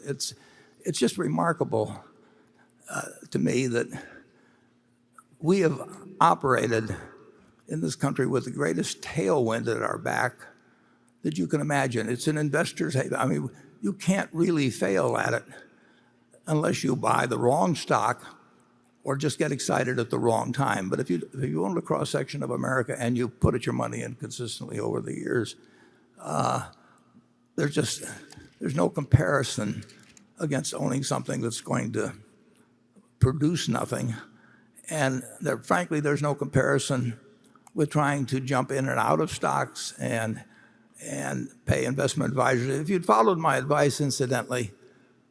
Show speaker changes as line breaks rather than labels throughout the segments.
It's just remarkable to me that we have operated in this country with the greatest tailwind at our back that you can imagine. It's an investor's haven. I mean, you can't really fail at it unless you buy the wrong stock or just get excited at the wrong time. But if you own a cross-section of America and you put your money in consistently over the years, there's no comparison against owning something that's going to produce nothing. And frankly, there's no comparison with trying to jump in and out of stocks and pay investment advisors. If you'd followed my advice, incidentally,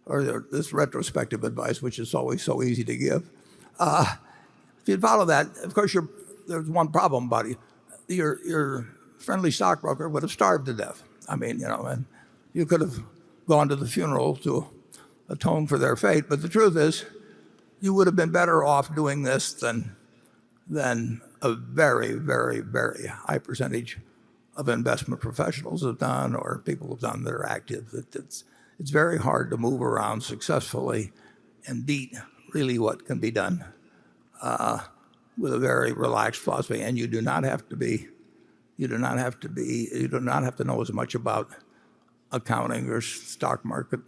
or this retrospective advice, which is always so easy to give, if you'd follow that, of course, there's one problem about it. Your friendly stockbroker would have starved to death. I mean, and you could have gone to the funeral to atone for their fate. But the truth is, you would have been better off doing this than a very, very, very high percentage of investment professionals have done or people have done that are active. It's very hard to move around successfully and beat really what can be done with a very relaxed philosophy. And you do not have to know as much about accounting or stock market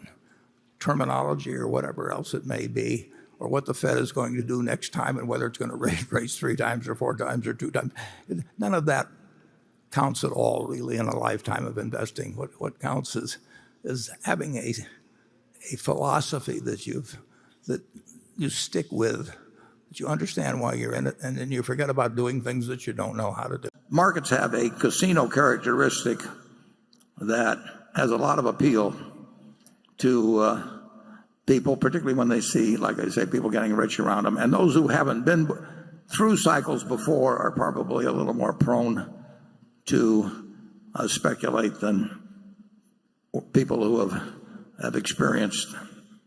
terminology or whatever else it may be, or what the Fed is going to do next time and whether it's going to raise rates 3 times or 4 times or 2 times. None of that counts at all, really, in a lifetime of investing. What counts is having a philosophy that you stick with, that you understand why you're in it, and then you forget about doing things that you don't know how to do. Markets have a casino characteristic that has a lot of appeal to people, particularly when they see, like I say, people getting rich around them. And those who haven't been through cycles before are probably a little more prone to speculate than people who have experienced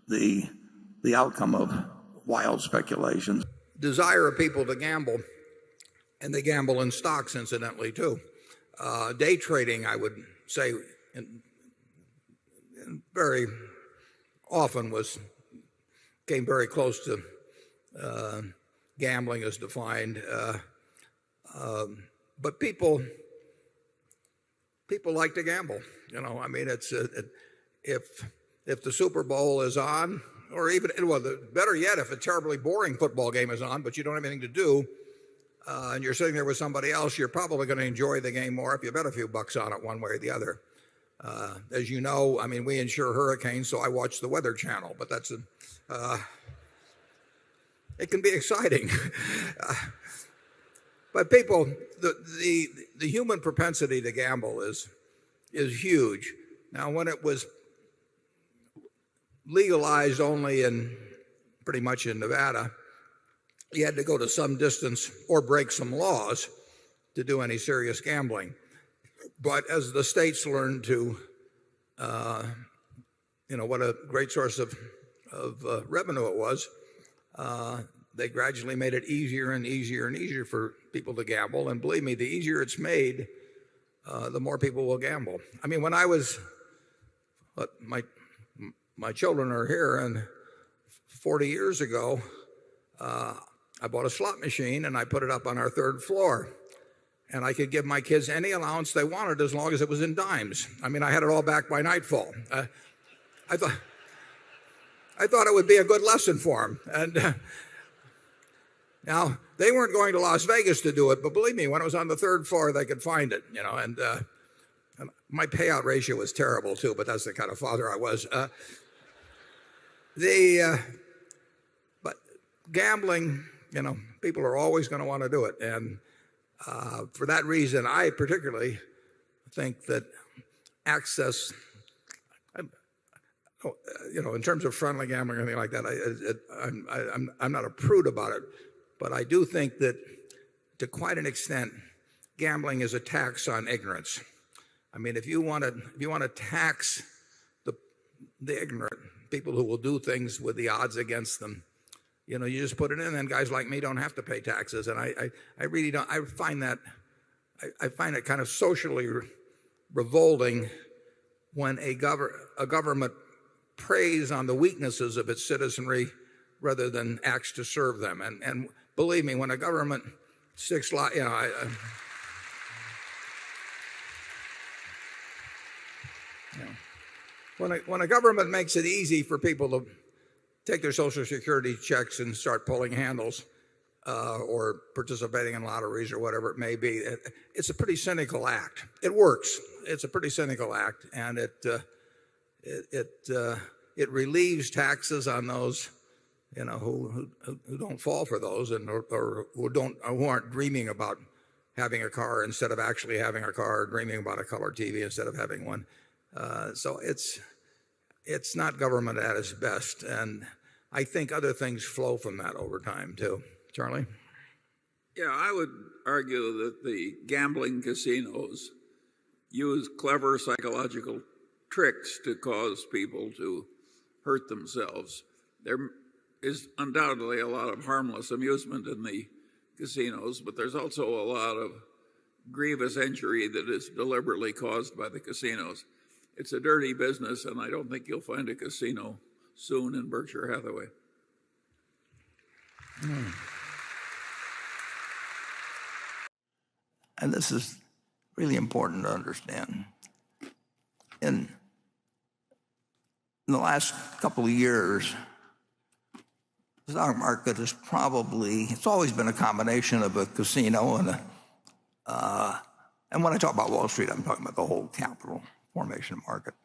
the outcome of wild speculations. Desire of people to gamble, and they gamble in stocks, incidentally, too. Day trading, I would say, very often came very close to gambling as defined. But people like to gamble. I mean, if the Super Bowl is on, or even, well, better yet, if a terribly boring football game is on, but you don't have anything to do, and you're sitting there with somebody else, you're probably going to enjoy the game more if you bet a few bucks on it one way or the other. As you know, I mean, we insure hurricanes, so I watch the Weather Channel, but it can be exciting. But people, the human propensity to gamble is huge. Now, when it was legalized only pretty much in Nevada, you had to go to some distance or break some laws to do any serious gambling. But as the states learned to, what a great source of revenue it was, they gradually made it easier and easier and easier for people to gamble. And believe me, the easier it's made, the more people will gamble. I mean, when I was, my children are here, and 40 years ago, I bought a slot machine and I put it up on our 3rd floor. And I could give my kids any allowance they wanted as long as it was in dimes. I mean, I had it all back by nightfall. I thought it would be a good lesson for them. And now, they weren't going to Las Vegas to do it, but believe me, when it was on the 3rd floor, they could find it. And my payout ratio was terrible too, but that's the kind of father I was. But gambling, people are always going to want to do it. And for that reason, I particularly think that access, in terms of friendly gambling or anything like that, I'm not a prude about it. But I do think that, to quite an extent, gambling is a tax on ignorance. I mean, if you want to tax the ignorant, people who will do things with the odds against them, you just put it in, and guys like me don't have to pay taxes. And I really don't. I find it kind of socially revolting when a government preys on the weaknesses of its citizenry rather than acts to serve them. And believe me, when a government sticks, when a government makes it easy for people to take their Social Security checks and start pulling handles or participating in lotteries or whatever it may be, it's a pretty cynical act. It works. It's a pretty cynical act, and it relieves taxes on those who don't fall for those or who aren't dreaming about having a car instead of actually having a car, or dreaming about a color TV instead of having one. So it's not government at its best, and I think other things flow from that over time too. Charlie?
Yeah, I would argue that the gambling casinos use clever psychological tricks to cause people to hurt themselves. There is undoubtedly a lot of harmless amusement in the casinos, but there's also a lot of grievous injury that is deliberately caused by the casinos. It's a dirty business, and I don't think you'll find a casino soon in Berkshire Hathaway.
And this is really important to understand. In the last couple of years, the stock market is it's always been a combination of a casino and when I talk about Wall Street, I'm talking about the whole capital formation market,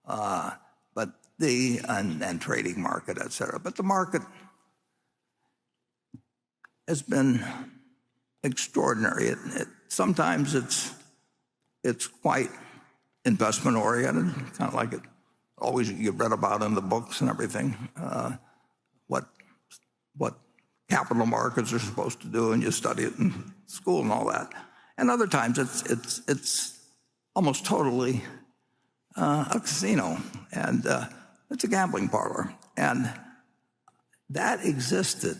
but and trading market, et cetera. But the market has been extraordinary. Sometimes it's quite investment oriented, kind of like it always you read about in the books and everything. What capital markets are supposed to do, and you study it in school and all that. And other times it's almost totally a casino, and it's a gambling parlor, and that existed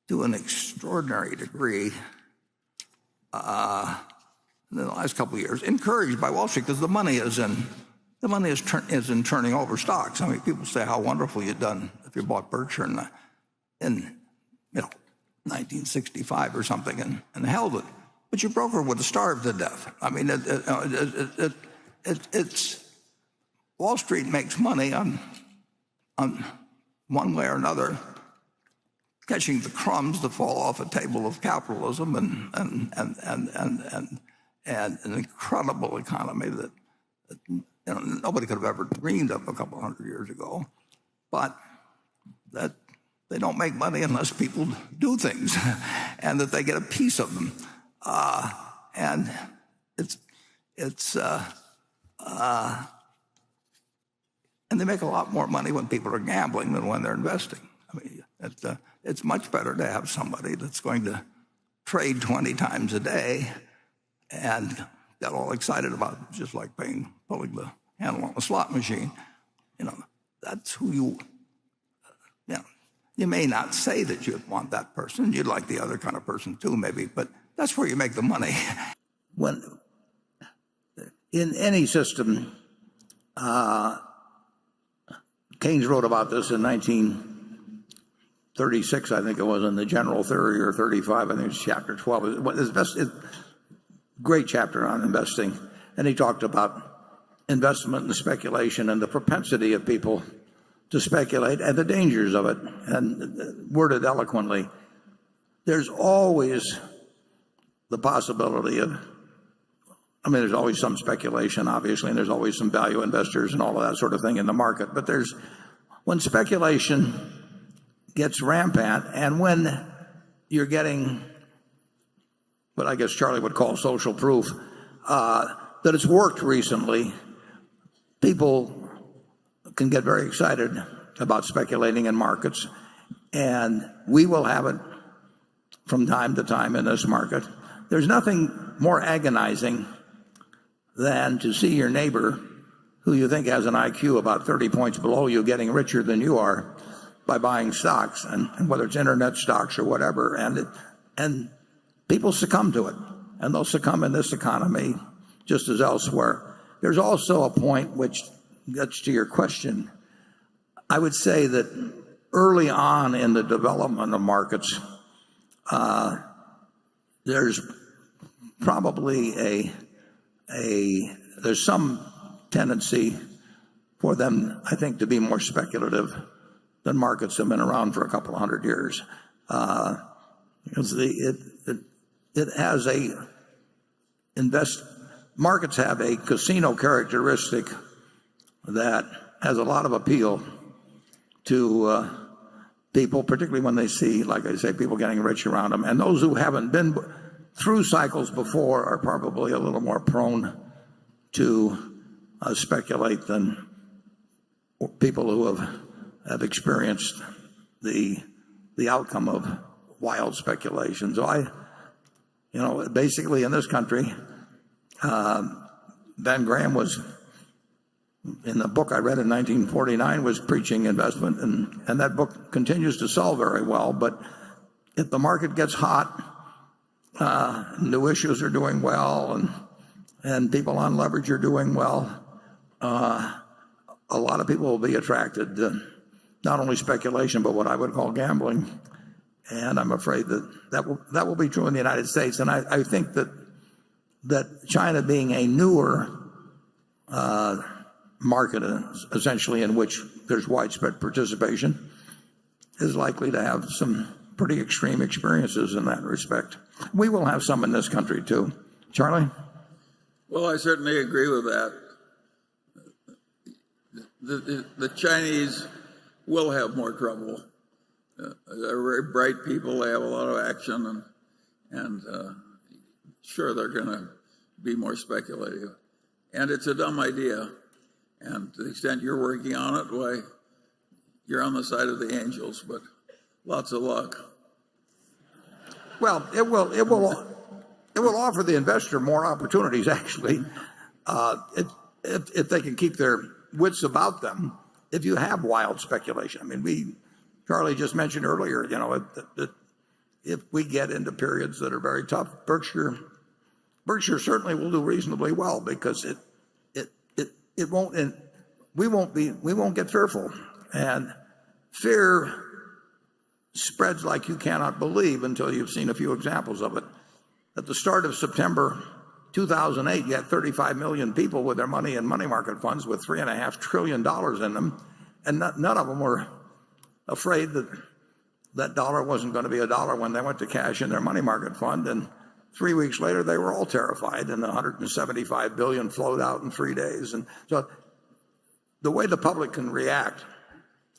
to an extraordinary degree in the last couple of years, encouraged by Wall Street, because the money is in turning over stocks. I mean, people say how wonderful you've done if you bought Berkshire in 1965 or something and held it, but your broker would have starved to death. I mean, it's Wall Street makes money on one way or another, catching the crumbs that fall off a table of capitalism and an incredible economy that nobody could have ever dreamed of a couple hundred years ago, but that they don't make money unless people do things, and that they get a piece of them, and and they make a lot more money when people are gambling than when they're investing. I mean, it's much better to have somebody that's going to trade 20 times a day and get all excited about it, just like pulling the handle on a slot machine. That's who you may not say that you'd want that person. You'd like the other kind of person too, maybe, but that's where you make the money.
When in any system, Keynes wrote about this in 1936, I think it was, in the General Theory, or 35, I think it's chapter 12. It's great chapter on investing, and he talked about investment and speculation and the propensity of people to speculate and the dangers of it, and worded eloquently. There's always the possibility of, there's always some speculation, obviously, and there's always some value investors and all of that sort of thing in the market. But when speculation gets rampant, and when you're getting what I guess Charlie would call social proof that it's worked recently, people can get very excited about speculating in markets, and we will have it from time to time in this market. There's nothing more agonizing than to see your neighbor, who you think has an IQ about 30 points below you, getting richer than you are by buying stocks, and whether it's internet stocks or whatever, and people succumb to it, and they'll succumb in this economy just as elsewhere. There's also a point which gets to your question. I would say that early on in the development of markets, there's probably there's some tendency for them, I think, to be more speculative than markets that have been around for a couple of hundred years. Because markets have a casino characteristic that has a lot of appeal to people, particularly when they see, like I say, people getting rich around them. And those who haven't been through cycles before are probably a little more prone to speculate than people who have experienced the outcome of wild speculation. So basically in this country, Ben Graham was, in the book I read in 1949, was preaching investment, and that book continues to sell very well. But if the market gets hot, new issues are doing well, and people on leverage are doing well, a lot of people will be attracted to not only speculation, but what I would call gambling. And I'm afraid that will be true in the United States. And I think that China, being a newer market, essentially, in which there's widespread participation, is likely to have some pretty extreme experiences in that respect. We will have some in this country too. Charlie?
Well, I certainly agree with that. The Chinese will have more trouble. They're very bright people. They have a lot of action, and sure, they're going to be more speculative. And it's a dumb idea. And to the extent you're working on it, why, you're on the side of the angels. But lots of luck.
Well, it will offer the investor more opportunities, actually, if they can keep their wits about them. If you have wild speculation, I mean, Charlie just mentioned earlier, if we get into periods that are very tough, Berkshire certainly will do reasonably well, because it won't, and we won't get fearful, and fear spreads like you cannot believe until you've seen a few examples of it. At the start of September 2008, you had 35 million people with their money in money market funds with $3.5 trillion in them, and none of them were afraid that dollar wasn't going to be a dollar when they went to cash in their money market fund. And 3 weeks later, they were all terrified, and 175 billion flowed out in 3 days. And so the way the public can react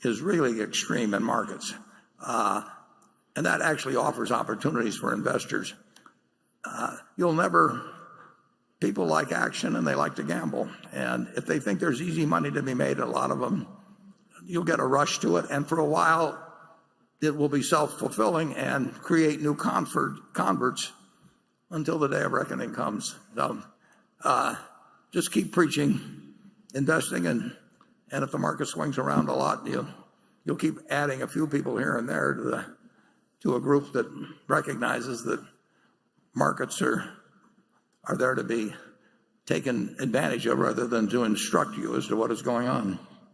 is really extreme in markets. And that actually offers opportunities for investors. People like action, and they like to gamble. And if they think there's easy money to be made, a lot of them, you'll get a rush to it. And for a while, it will be self-fulfilling and create new converts until the day of reckoning comes. So just keep preaching investing, and if the market swings around a lot, you'll keep adding a few people here and there to a group that recognizes that markets are there to be taken advantage of rather than to instruct you as to what is going on.